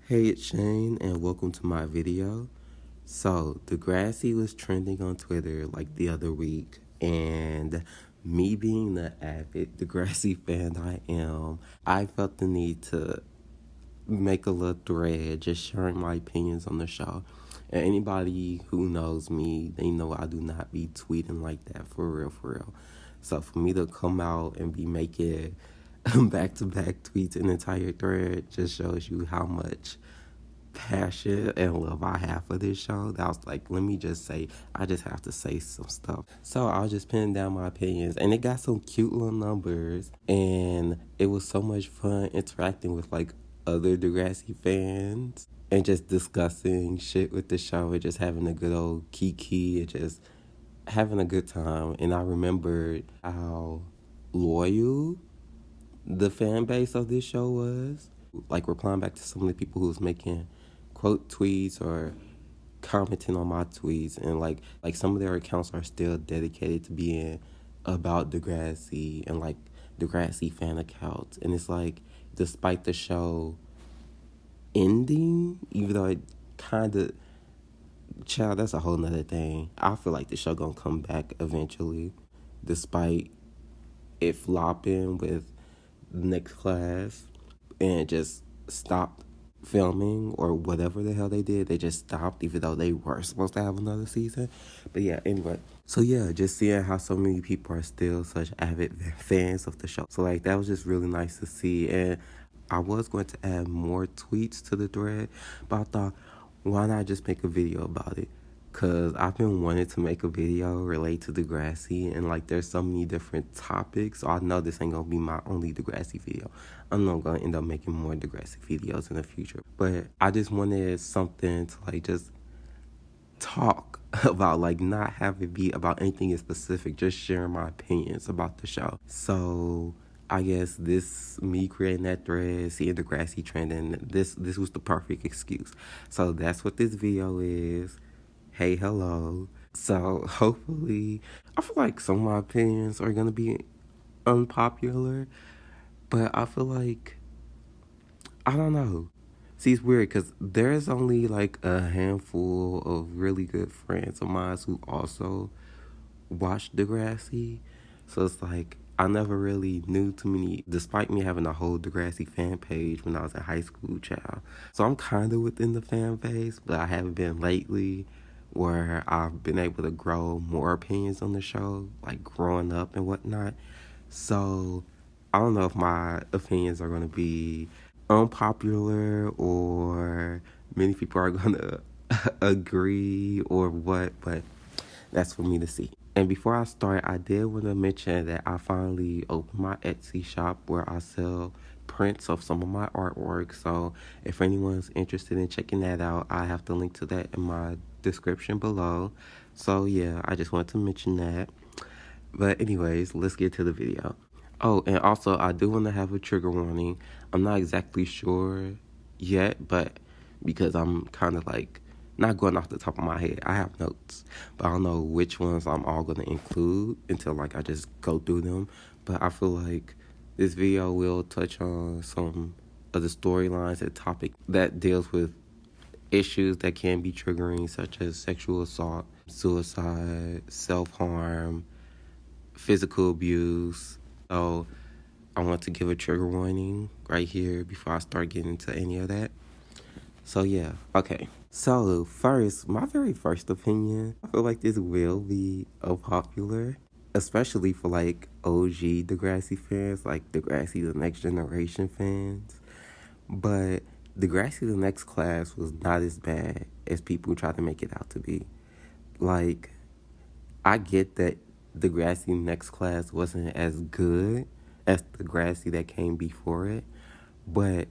Hey, it's Shane, and welcome to my video. So, Degrassi was trending on Twitter like the other week, and me being the avid Degrassi fan I am, I felt the need to make a little thread just sharing my opinions on the show. And anybody who knows me, they know I do not be tweeting like that for real, for real. So, for me to come out and be making back-to-back tweets an entire thread just shows you how much passion and love I have for this show. That I was like, let me just say, I just have to say some stuff. So I was just pinning down my opinions, and it got some cute little numbers, and it was so much fun interacting with like other Degrassi fans and just discussing shit with the show and just having a good old kiki and just having a good time. And I remembered how loyal the fan base of this show was. Like replying back to some of the people who was making quote tweets or commenting on my tweets, and like some of their accounts are still dedicated to being about Degrassi and like Degrassi fan accounts. And it's like, despite the show ending, even though it kind of, child, that's a whole nother thing. I feel like the show gonna come back eventually, despite it flopping with the next class and just stopped filming or whatever the hell they did. They just stopped, even though they were supposed to have another season. But yeah, anyway. So yeah, just seeing how so many people are still such avid fans of the show. So like, that was just really nice to see. And I was going to add more tweets to the thread, but I thought, why not just make a video about it? Cause I've been wanting to make a video relate to Degrassi, and like there's so many different topics. So I know this ain't gonna be my only Degrassi video. I know I'm gonna end up making more Degrassi videos in the future. But I just wanted something to like just talk about, like not have it be about anything in specific, just sharing my opinions about the show. So I guess this, me creating that thread, seeing Degrassi trending, this was the perfect excuse. So that's what this video is. Hey, hello. So hopefully, I feel like some of my opinions are gonna be unpopular, but I feel like, I don't know. See, it's weird because there's only like a handful of really good friends of mine who also watch Degrassi. So it's like, I never really knew too many, despite me having a whole Degrassi fan page when I was in high school, child. So I'm kind of within the fan base, but I haven't been lately, where I've been able to grow more opinions on the show, like growing up and whatnot. So I don't know if my opinions are going to be unpopular or many people are going to agree or what, but that's for me to see. And before I start, I did want to mention that I finally opened my Etsy shop where I sell prints of some of my artwork. So if anyone's interested in checking that out, I have the link to that in my description below. So yeah, I just wanted to mention that. But anyways, let's get to the video. Oh, and also I do want to have a trigger warning. I'm not exactly sure yet, but because I'm kind of like not going off the top of my head. I have notes, but I don't know which ones I'm all going to include until like I just go through them. But I feel like this video will touch on some of the storylines and topic that deals with issues that can be triggering, such as sexual assault, suicide, self-harm, physical abuse. So I want to give a trigger warning right here before I start getting into any of that. So yeah, okay. So first, my very first opinion, I feel like this will be unpopular, especially for like OG Degrassi fans, like Degrassi the Next Generation fans. But Degrassi the Next Class was not as bad as people try to make it out to be. Like, I get that Degrassi Next Class wasn't as good as Degrassi that came before it, but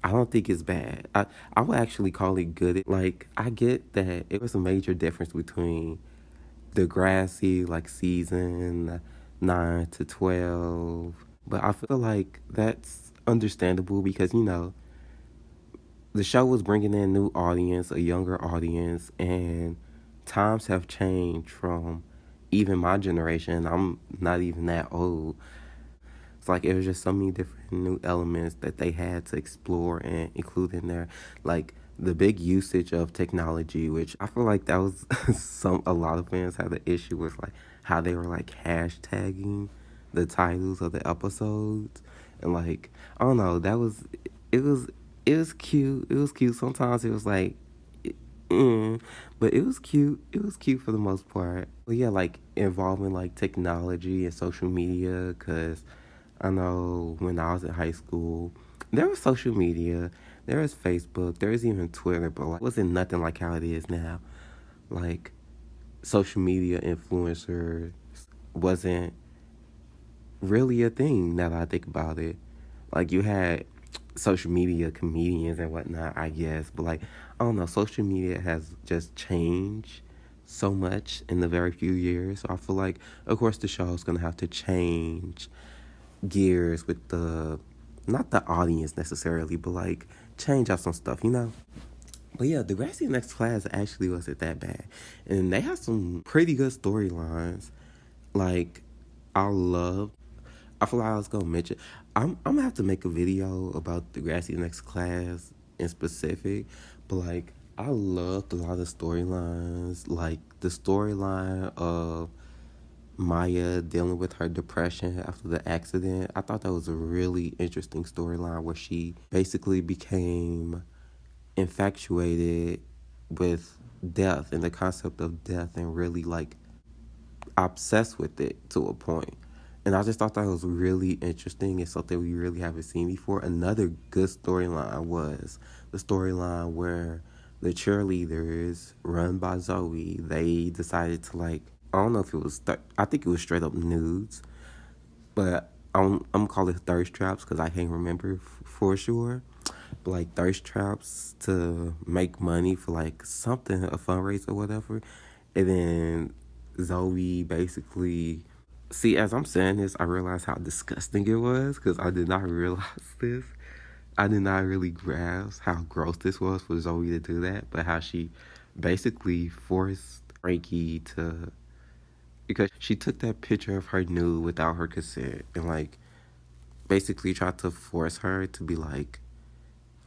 I don't think it's bad. I would actually call it good. Like, I get that it was a major difference between Degrassi, like season 9 to 12. But I feel like that's understandable because, you know, the show was bringing in a new audience, a younger audience, and times have changed from even my generation. I'm not even that old. It's like it was just so many different new elements that they had to explore and include in there. Like the big usage of technology, which I feel like that was a lot of fans had the issue with, like how they were like hashtagging the titles of the episodes. And like, I don't know, it was it was cute. It was cute. Sometimes it was like but it was cute. It was cute for the most part. But yeah, like involving like technology and social media, because I know when I was in high school, there was social media, there was Facebook, there was even Twitter, but like, it wasn't nothing like how it is now. Like social media influencers wasn't really a thing now that I think about it. Like you had social media comedians and whatnot, I guess, but like I don't know, social media has just changed so much in the very few years. So I feel like, of course, the show is gonna have to change gears with the not the audience necessarily, but like change out some stuff, you know. But yeah, Degrassi Next Class actually wasn't that bad, and they have some pretty good storylines. Like I love I feel like I was gonna mention. I'm gonna have to make a video about Degrassi Next Class in specific, but like I loved a lot of the storylines, like the storyline of Maya dealing with her depression after the accident. I thought that was a really interesting storyline where she basically became infatuated with death and the concept of death and really like obsessed with it to a point. And I just thought that was really interesting and something we really haven't seen before. Another good storyline was the storyline where the cheerleaders run by Zoe, they decided to like, I don't know if it was, I think it was straight up nudes, but I'm calling it thirst traps because I can't remember for sure. But like thirst traps to make money for like something, a fundraiser or whatever. And then Zoe basically, see, as I'm saying this, I realize how disgusting it was because I did not realize this. I did not really grasp how gross this was for Zoe to do that, but how she basically forced Frankie to, because she took that picture of her nude without her consent and like basically tried to force her to be like,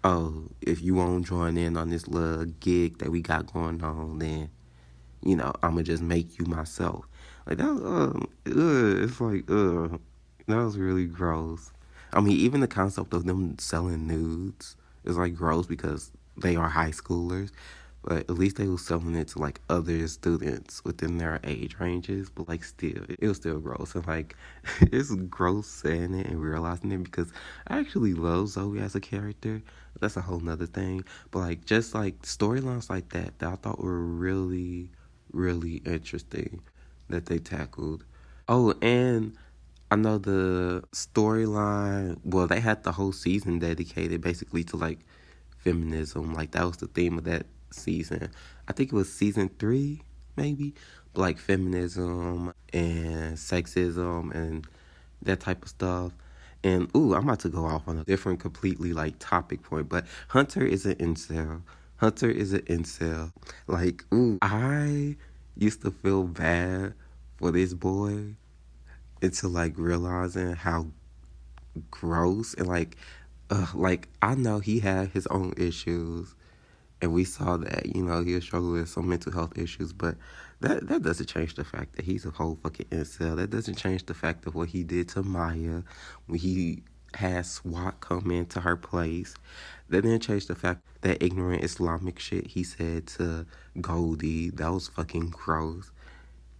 oh, if you won't join in on this little gig that we got going on, then I'm gonna just make you myself. Like that, it's like, that was really gross. I mean, even the concept of them selling nudes is like gross because they are high schoolers, but at least they were selling it to like other students within their age ranges. But like, still, it was still gross. And like, it's gross saying it and realizing it because I actually love Zoe as a character. That's a whole nother thing. But like, just like storylines like that I thought were really, really interesting that they tackled. Oh, and I know the storyline, well, they had the whole season dedicated basically to like feminism. Like that was the theme of that season. I think it was season 3, maybe. But like feminism and sexism and that type of stuff. And ooh, I'm about to go off on a different completely like topic point, but Hunter is an incel. Hunter is an incel. Like, ooh, I used to feel bad for this boy into like realizing how gross and like I know he had his own issues, and we saw that he was struggling with some mental health issues, but that doesn't change the fact that he's a whole fucking incel. That doesn't change the fact of what he did to Maya when he had SWAT come into her place. That didn't change the fact that ignorant Islamic shit he said to Goldie. That was fucking gross.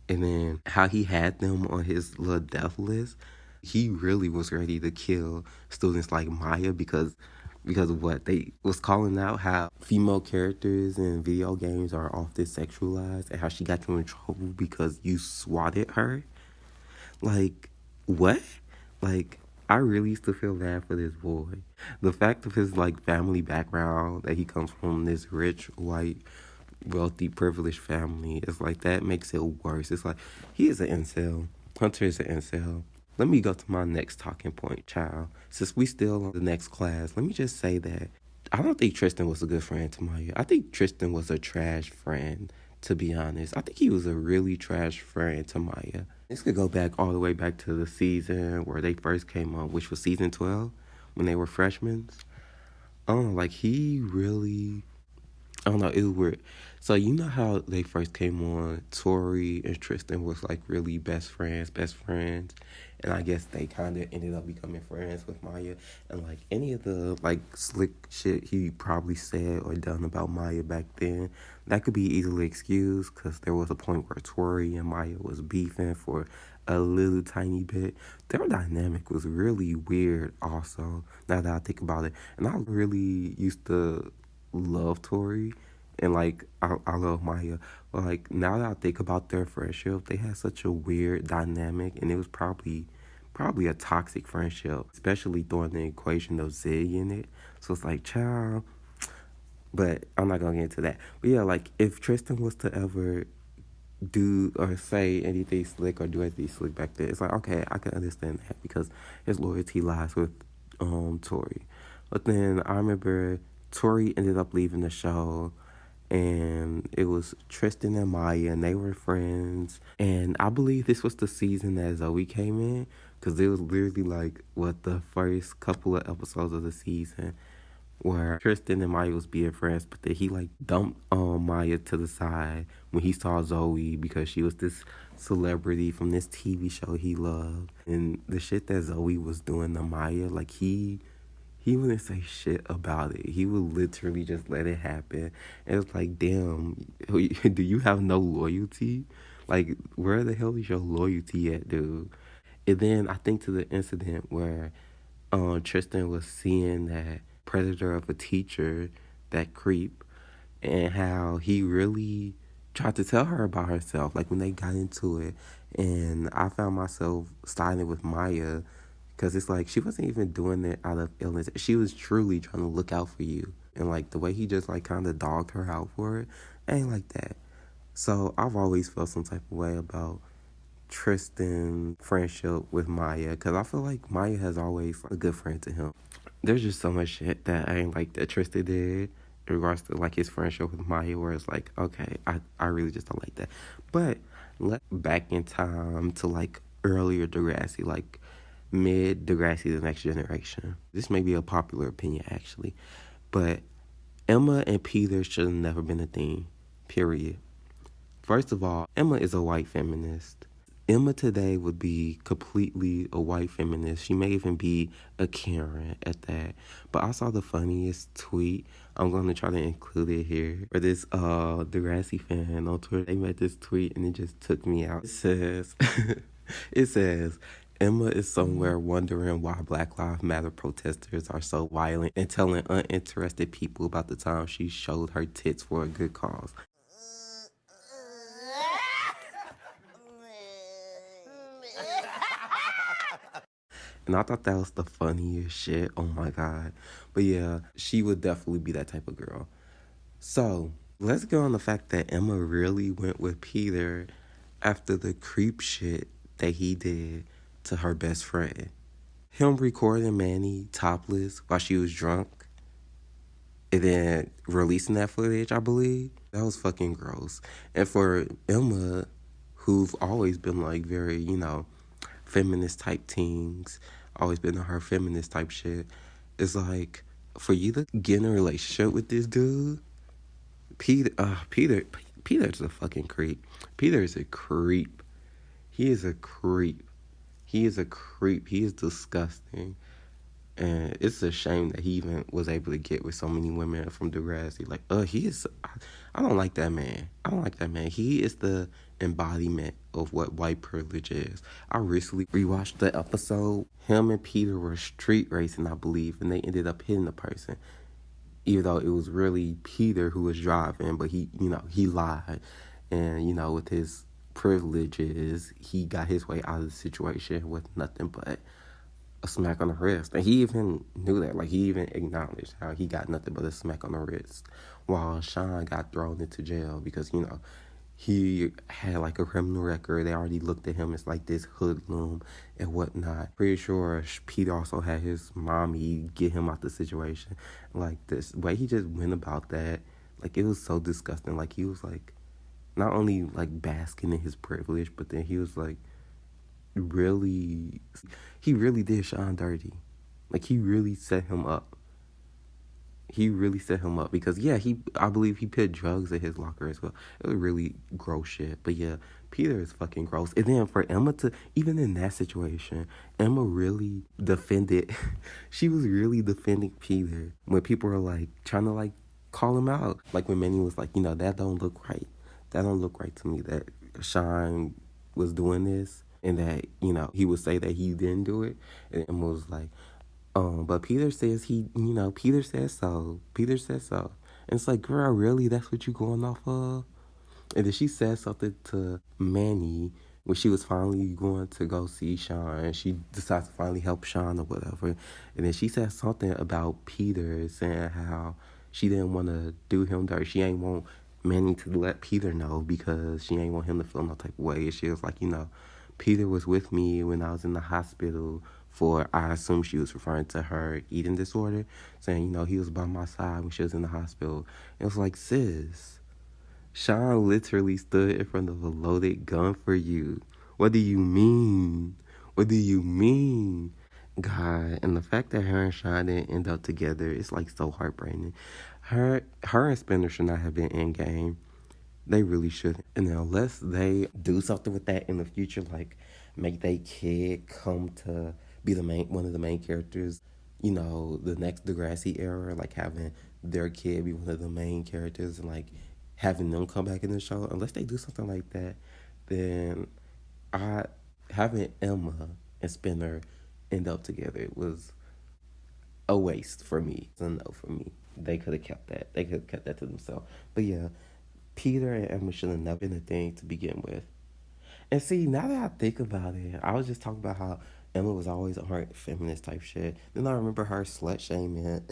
And then how he had them on his little death list. He really was ready to kill students like Maya because of what they was calling out how female characters in video games are often sexualized and how she got you in trouble because you swatted her. Like, what? Like, I really used to feel bad for this boy. The fact of his like family background, that he comes from this rich white wealthy privileged family, is like that makes it worse. It's like he is an incel. Hunter is an incel. Let me go to my next talking point, child. Since we still on the next class, let me just say that I don't think Tristan was a good friend to Maya. I think Tristan was a trash friend to be honest. I think he was a really trash friend to Maya. This could go back all the way back to the season where they first came on, which was season 12, when they were freshmen. I don't know, like, he really, I don't know, it was weird. So you know how they first came on, Tori and Tristan was like really best friends, and I guess they kind of ended up becoming friends with Maya. And like any of the like slick shit he probably said or done about Maya back then, that could be easily excused because there was a point where Tori and Maya was beefing for a little tiny bit. Their dynamic was really weird. Also, now that I think about it, and I really used to love Tori, and like I love Maya. But like now that I think about their friendship, they had such a weird dynamic, and it was probably a toxic friendship, especially throwing the equation of Zig in it. So it's like, child. But I'm not gonna get into that. But yeah, like if Tristan was to ever do or say anything slick or do anything slick back then, it's like, okay, I can understand that because his loyalty lies with Tori. But then I remember Tori ended up leaving the show, and it was Tristan and Maya, and they were friends. And I believe this was the season that Zoe came in, because it was literally like what the first couple of episodes of the season where Tristan and Maya was being friends, but then he like dumped Maya to the side when he saw Zoe because she was this celebrity from this TV show he loved. And the shit that Zoe was doing to Maya, like he wouldn't say shit about it. He would literally just let it happen. And it's like, damn, do you have no loyalty? Like, where the hell is your loyalty at, dude? And then I think to the incident where Tristan was seeing that predator of a teacher, that creep, and how he really tried to tell her about herself, like when they got into it. And I found myself siding with Maya because it's like she wasn't even doing it out of illness. She was truly trying to look out for you. And like the way he just like kind of dogged her out for it, ain't like that. So I've always felt some type of way about Tristan friendship with Maya because I feel like Maya has always a good friend to him. There's just so much shit that I ain't like that Tristan did in regards to like his friendship with Maya, where it's like, okay, I really just don't like that. But let's back in time to like earlier Degrassi, like mid Degrassi, the next generation. This may be a popular opinion actually, but Emma and Peter should have never been a thing, period. First of all, Emma is a white feminist. Emma today would be completely a white feminist. She may even be a Karen at that. But I saw the funniest tweet. I'm going to try to include it here. For this Degrassi fan on Twitter, they made this tweet and it just took me out. It says, it says, Emma is somewhere wondering why Black Lives Matter protesters are so violent and telling uninterested people about the time she showed her tits for a good cause. And I thought that was the funniest shit. Oh my God. But yeah, she would definitely be that type of girl. So let's go on the fact that Emma really went with Peter after the creep shit that he did to her best friend. Him recording Manny topless while she was drunk and then releasing that footage, I believe. That was fucking gross. And for Emma, who've always been like very, feminist type things, always been on her feminist type shit. It's like, for you to get in a relationship with this dude, Peter's a fucking creep. Peter is a creep. He is a creep. He is a creep. He is disgusting. And it's a shame that he even was able to get with so many women from Degrassi. Like, he is, I don't like that man. I don't like that man. He is the embodiment of what white privilege is. I recently rewatched the episode. Him and Peter were street racing, I believe, and they ended up hitting the person. Even though it was really Peter who was driving, but he lied. And, with his privileges, he got his way out of the situation with nothing but a smack on the wrist. And he even knew that. Like, he even acknowledged how he got nothing but a smack on the wrist. While Sean got thrown into jail because, he had like a criminal record. They already looked at him as like this hoodlum and whatnot. Pretty sure Peter also had his mommy get him out the situation. Like, this way he just went about that, like, it was so disgusting. Like, he was like, not only like basking in his privilege, but then he was like really, he really did Sean dirty. Like he really set him up. He really set him up because yeah, I believe he put drugs in his locker as well. It was really gross shit. But yeah, Peter is fucking gross. And then for Emma to even in that situation, Emma really defended she was really defending Peter when people were like trying to like call him out. Like when Manny was like, that don't look right. That don't look right to me that Sean was doing this and that, he would say that he didn't do it. And Emma was like, but Peter says Peter says so. Peter says so. And it's like, girl, really? That's what you going off of? And then she said something to Manny when she was finally going to go see Sean. And she decides to finally help Sean or whatever. And then she said something about Peter saying how she didn't want to do him dirty. She ain't want Manny to let Peter know because she ain't want him to feel no type of way. And she was like, Peter was with me when I was in the hospital for, I assume she was referring to her eating disorder, saying, he was by my side when she was in the hospital. It was like, sis, Sean literally stood in front of a loaded gun for you. What do you mean? What do you mean? God, and the fact that her and Sean didn't end up together, it's like so heartbreaking. Her and Spinner should not have been in game. They really shouldn't. And unless they do something with that in the future, like make their kid come to be one of the main characters, the next Degrassi era, like having their kid be one of the main characters and like having them come back in the show. Unless they do something like that, then I having Emma and Spinner end up together was a waste for me. It's a no for me. They could have kept that. They could have kept that to themselves. But yeah, Peter and Emma should have never been a thing to begin with. And see, now that I think about it, I was just talking about how Emma was always on her feminist type shit. Then I remember her slut shaming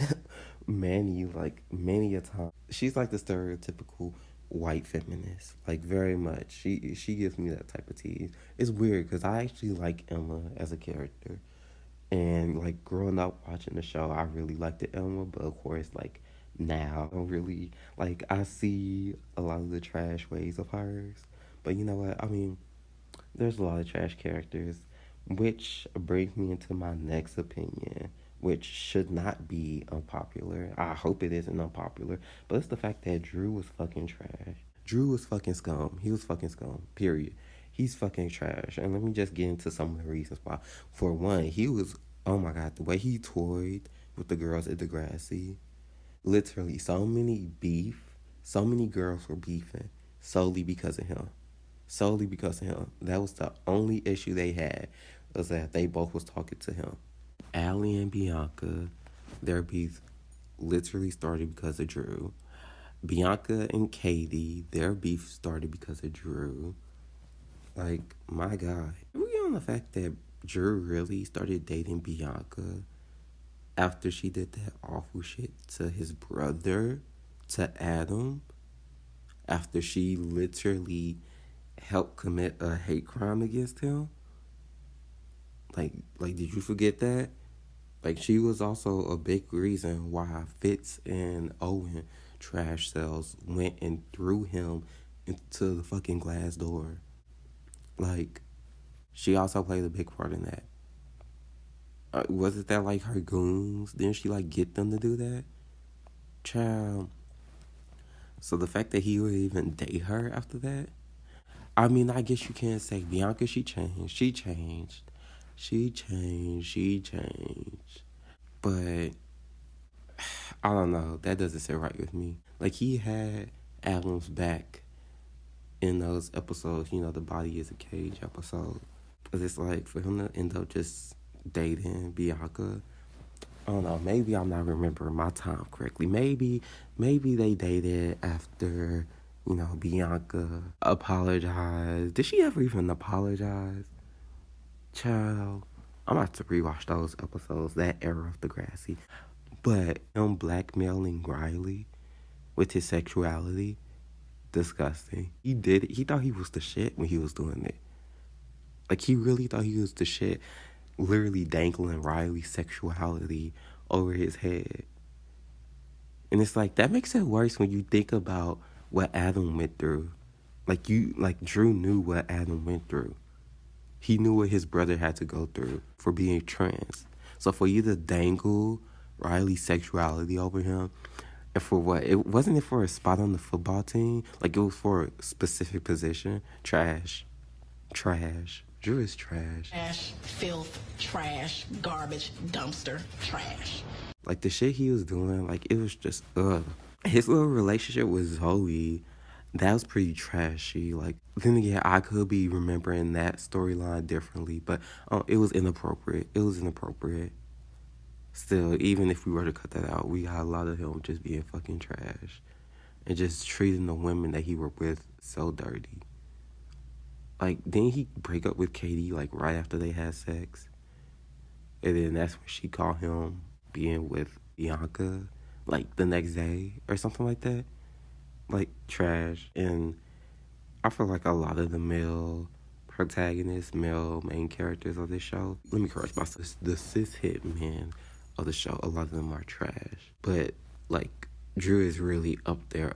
Manny like many a time. She's like the stereotypical white feminist, like very much. She gives me that type of tease. It's weird because I actually like Emma as a character. And like growing up watching the show, I really liked Elma, but of course, like now, I don't really like. I see a lot of the trash ways of hers, but you know what? I mean, there's a lot of trash characters, which brings me into my next opinion, which should not be unpopular. I hope it isn't unpopular, but it's the fact that Drew was fucking trash. Drew was fucking scum. He was fucking scum. Period. He's fucking trash. And let me just get into some of the reasons why. For one, he was, oh my God, the way he toyed with the girls at Degrassi. Literally, so many girls were beefing solely because of him. Solely because of him. That was the only issue they had, was that they both was talking to him. Allie and Bianca, their beef literally started because of Drew. Bianca and Katie, their beef started because of Drew. Like, my God. We on the fact that Drew really started dating Bianca after she did that awful shit to his brother, to Adam, after she literally helped commit a hate crime against him. Like, did you forget that? Like, she was also a big reason why Fitz and Owen trash cells went and threw him into the fucking glass door. Like, she also played a big part in that. Wasn't that like her goons? Didn't she like get them to do that? Child. So the fact that he would even date her after that, I mean, I guess you can't say Bianca, she changed. She changed. She changed. She changed. But I don't know. That doesn't sit right with me. Like, he had Adam's back in those episodes, the body is a cage episode. But it's like, for him to end up just dating Bianca, I don't know, maybe I'm not remembering my time correctly. Maybe they dated after, Bianca apologized. Did she ever even apologize? Child, I'm about to rewatch those episodes, that era of Degrassi. But him blackmailing Riley with his sexuality, disgusting. He did it. He thought he was the shit when he was doing it. Like, he really thought he was the shit, literally dangling Riley's sexuality over his head. And it's like, that makes it worse when you think about what Adam went through. Like Drew knew what Adam went through. He knew what his brother had to go through for being trans. So for you to dangle Riley's sexuality over him, and for what? It wasn't it for a spot on the football team? Like it was for a specific position? Trash. Trash. Drew is trash. Trash, filth, trash, garbage, dumpster, trash. Like the shit he was doing, like it was just ugh. His little relationship with Zoe, that was pretty trashy. Like then again, I could be remembering that storyline differently, but it was inappropriate. It was inappropriate. Still, even if we were to cut that out, we got a lot of him just being fucking trash and just treating the women that he were with so dirty. Like, didn't he break up with Katie like right after they had sex? And then that's when she caught him being with Bianca like the next day or something like that. Like trash. And I feel like a lot of the male protagonists, male main characters of this show, let me correct myself, the cis hit men of the show, a lot of them are trash. But like Drew is really up there.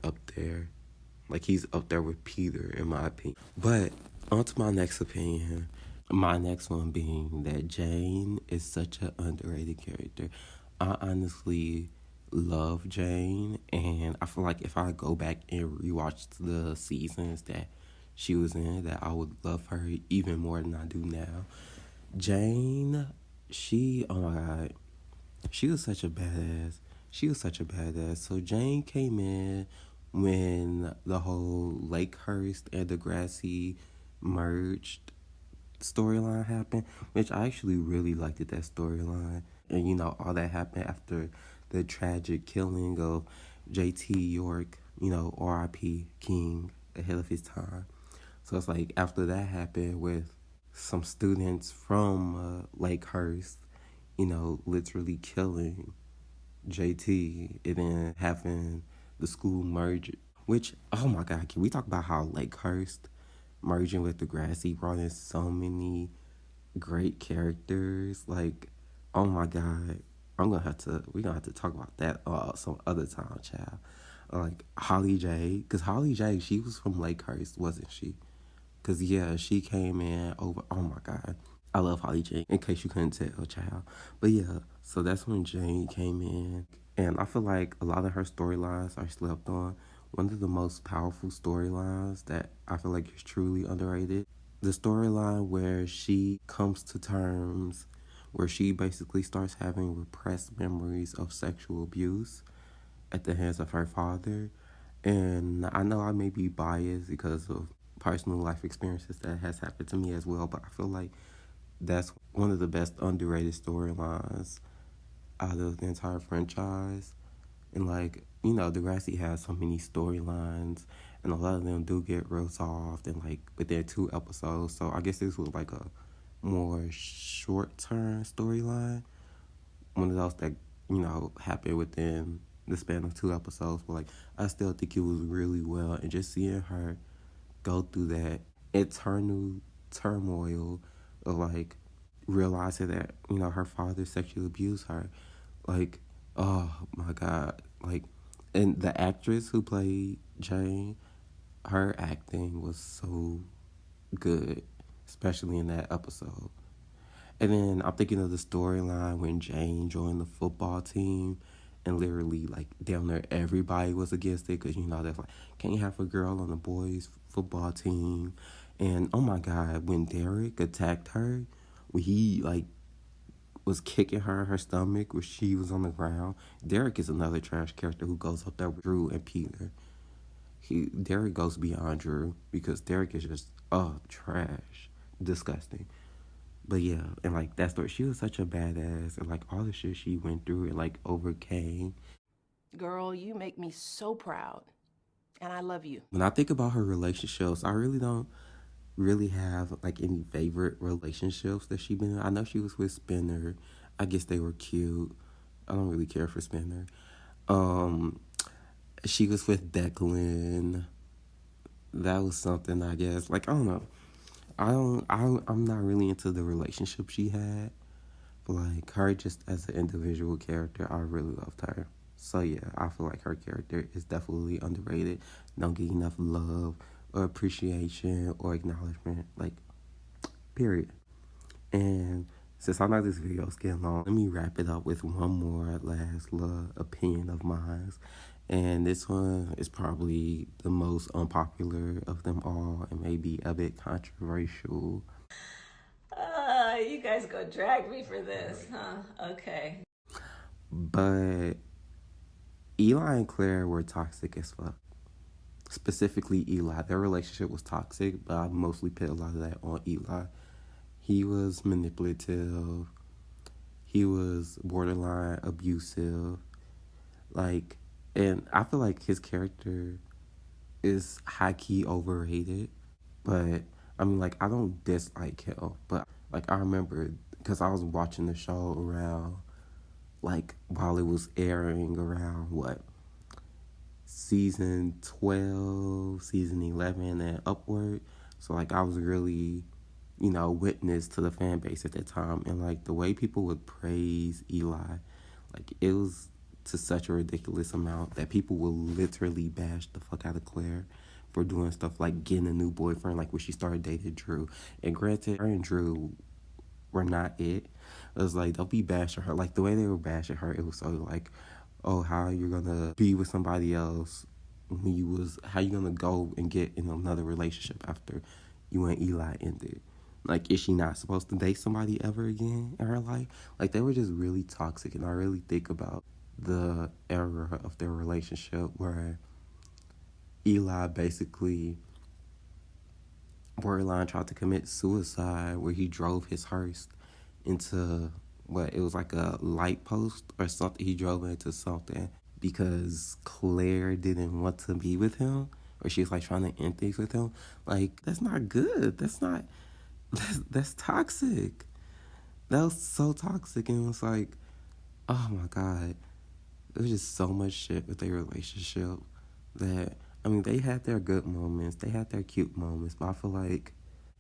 Like he's up there with Peter in my opinion. But on to my next opinion. My next one being that Jane is such an underrated character. I honestly love Jane, and I feel like if I go back and rewatch the seasons that she was in, that I would love her even more than I do now. Jane, oh my God, she was such a badass. So Jane came in when the whole Lakehurst and Degrassi merged storyline happened, which I actually really liked that storyline. And all that happened after the tragic killing of JT York, R.I.P. King, ahead of his time. So it's like after that happened with some students from Lakehurst, literally killing JT and then having the school merge. Which, oh my God, can we talk about how Lakehurst merging with Degrassi brought in so many great characters? Like, oh my God, we're gonna have to talk about that some other time, child. Like Holly J, because Holly J, she was from Lakehurst, wasn't she? Because yeah, she came in over. Oh my God, I love Holly J. In case you couldn't tell, child. But yeah, so that's when Jane came in, and I feel like a lot of her storylines are slept on. One of the most powerful storylines that I feel like is truly underrated, the storyline where she comes to terms, where she basically starts having repressed memories of sexual abuse at the hands of her father. And I know I may be biased because of personal life experiences that has happened to me as well, but I feel like that's one of the best underrated storylines out of the entire franchise. And like, Degrassi has so many storylines, and a lot of them do get resolved in like within 2 episodes. So I guess this was like a more short-term storyline, one of those that happened within the span of 2 episodes. But like, I still think it was really well, and just seeing her go through that eternal turmoil of like realizing that her father sexually abused her, like, oh my God, like, and the actress who played Jane, her acting was so good, especially in that episode. And then I'm thinking of the storyline when Jane joined the football team, and literally like down there everybody was against it, because that's like, can't you have a girl on the boys football team? And oh my God, when Derek attacked her, when he like was kicking her in her stomach when she was on the ground. Derek is another trash character who goes up there with Drew and Peter. Derek goes beyond Drew, because Derek is just trash, disgusting. But yeah, and like that story, she was such a badass, and like all the shit she went through and like overcame. Girl, you make me so proud, and I love you. When I think about her relationships, I really don't really have like any favorite relationships that she been in. I know she was with Spinner. I guess they were cute. I don't really care for Spinner. She was with Declan. That was something, I guess. Like, I don't know. I'm not really into the relationship she had. But like her just as an individual character, I really loved her. So yeah, I feel like her character is definitely underrated. Don't get enough love or appreciation or acknowledgement, like, period. And since I know this video is getting long, let me wrap it up with one more last little opinion of mine. And this one is probably the most unpopular of them all and maybe a bit controversial. You guys go drag me for this, huh? Okay. But Eli and Claire were toxic as fuck. Specifically Eli. Their relationship was toxic, but I mostly put a lot of that on Eli. He was manipulative. He was borderline abusive. Like, and I feel like his character is high-key overrated. But, I mean, like, I don't dislike him. But, like, I remember, because I was watching the show around, like, while it was airing around, what, season 12, season 11, and upward. So, like, I was really, witness to the fan base at that time. And, like, the way people would praise Eli, like, it was to such a ridiculous amount that people would literally bash the fuck out of Claire for doing stuff like getting a new boyfriend, like when she started dating Drew. And granted, her and Drew were not it. It was like, don't be bashing her. Like, the way they were bashing her, it was so like, oh, how you're gonna be with somebody else when how you gonna go and get in another relationship after you and Eli ended? Like, is she not supposed to date somebody ever again in her life? Like, they were just really toxic. And I really think about the era of their relationship where Eli basically borderline tried to commit suicide, where he drove his hearse into it was like a light post or something. He drove into something because Claire didn't want to be with him, or she was like trying to end things with him. Like, that's not good. That's toxic. That was so toxic. And it was like, oh my God. There's just so much shit with their relationship that, I mean, they had their good moments, they had their cute moments, but I feel like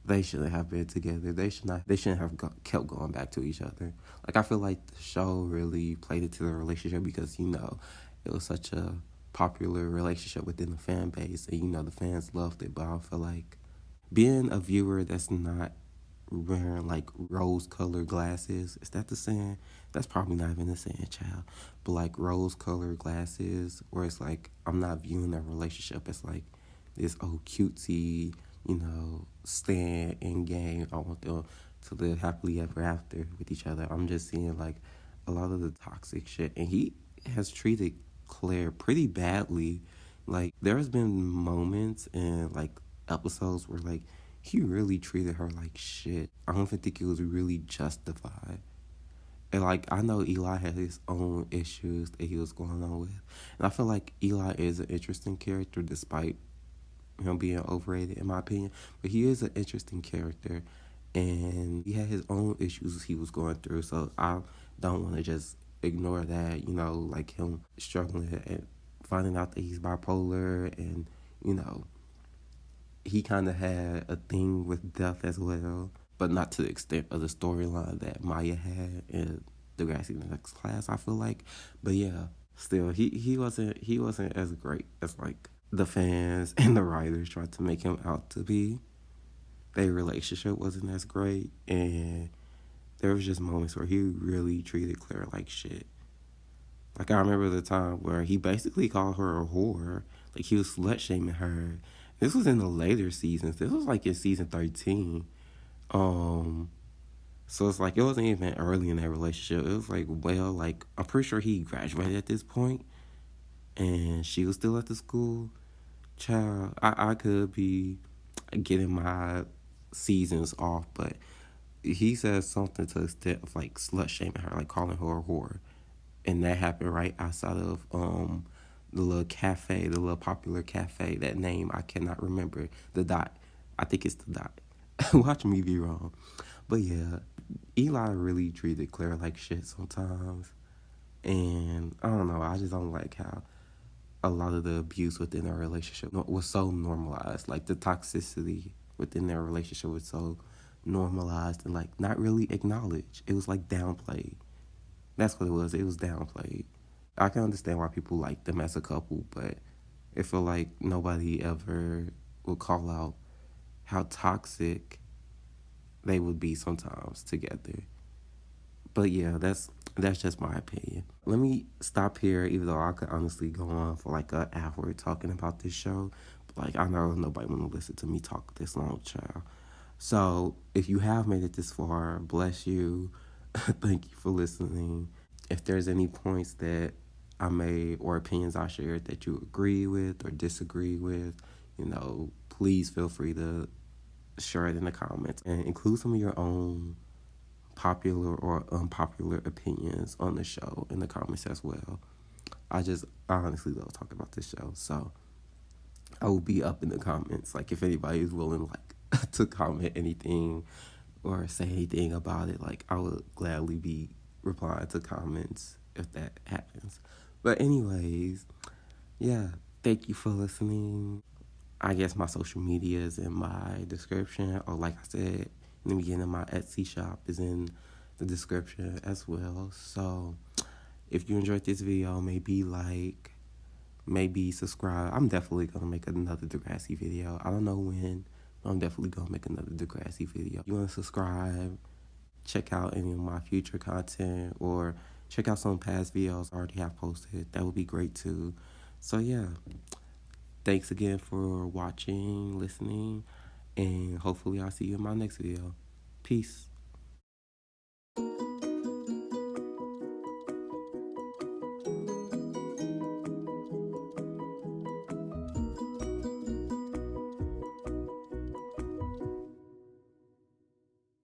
they shouldn't have been together. They shouldn't have kept going back to each other. Like, I feel like the show really played into the relationship because, it was such a popular relationship within the fan base, and, the fans loved it. But I feel like being a viewer that's not wearing like rose-colored glasses, is that the saying? That's probably not even the saying, child. But like rose-colored glasses, where it's like I'm not viewing their relationship as like this cutesy, stand in game. I want them to live happily ever after with each other. I'm just seeing like a lot of the toxic shit, and he has treated Claire pretty badly. Like, there's been moments and like episodes where like he really treated her like shit. I don't even think it was really justified. And like, I know Eli had his own issues that he was going on with. And I feel like Eli is an interesting character despite him being overrated, in my opinion. But he is an interesting character. And he had his own issues he was going through. So I don't want to just ignore that, like him struggling and finding out that he's bipolar, and, he kind of had a thing with death as well, but not to the extent of the storyline that Maya had in Degrassi the Next Class, I feel like. But yeah, still, he wasn't as great as like the fans and the writers tried to make him out to be. Their relationship wasn't as great, and there was just moments where he really treated Claire like shit. Like, I remember the time where he basically called her a whore. Like, he was slut-shaming her. This was in the later seasons. This was, like, in season 13. So it's like, it wasn't even early in that relationship. It was, like, I'm pretty sure he graduated at this point, and she was still at the school. Child, I could be getting my seasons off, but he says something to the extent of, like, slut-shaming her, like, calling her a whore. And that happened right outside of the little cafe, the little popular cafe. That name I cannot remember. The Dot. I think it's the Dot. Watch me be wrong. But yeah, Eli really treated Claire like shit sometimes. And I don't know, I just don't like how a lot of the abuse within their relationship was so normalized. Like, the toxicity within their relationship was so normalized and like not really acknowledged. It was like downplayed. That's what it was. It was downplayed. I can understand why people like them as a couple, but it felt like nobody ever will call out how toxic they would be sometimes together. But yeah, that's just my opinion. Let me stop here, even though I could honestly go on for like an hour talking about this show. But like, I know nobody want to listen to me talk this long, child. So if you have made it this far, bless you. Thank you for listening. If there's any points that I made or opinions I shared that you agree with or disagree with, please feel free to share it in the comments and include some of your own popular or unpopular opinions on the show in the comments as well. I honestly love talking about this show, so I will be up in the comments. Like, if anybody is willing, like, to comment anything or say anything about it, like, I would gladly be replying to comments if that happens. But anyways, yeah, thank you for listening. I guess my social media is in my description, or like I said in the beginning, my Etsy shop is in the description as well. So if you enjoyed this video, maybe subscribe. I'm definitely gonna make another Degrassi video. I don't know when, but I'm definitely gonna make another Degrassi video. If you wanna subscribe, check out any of my future content, or check out some past videos I already have posted. That would be great too. So yeah, thanks again for watching, listening, and hopefully I'll see you in my next video. Peace.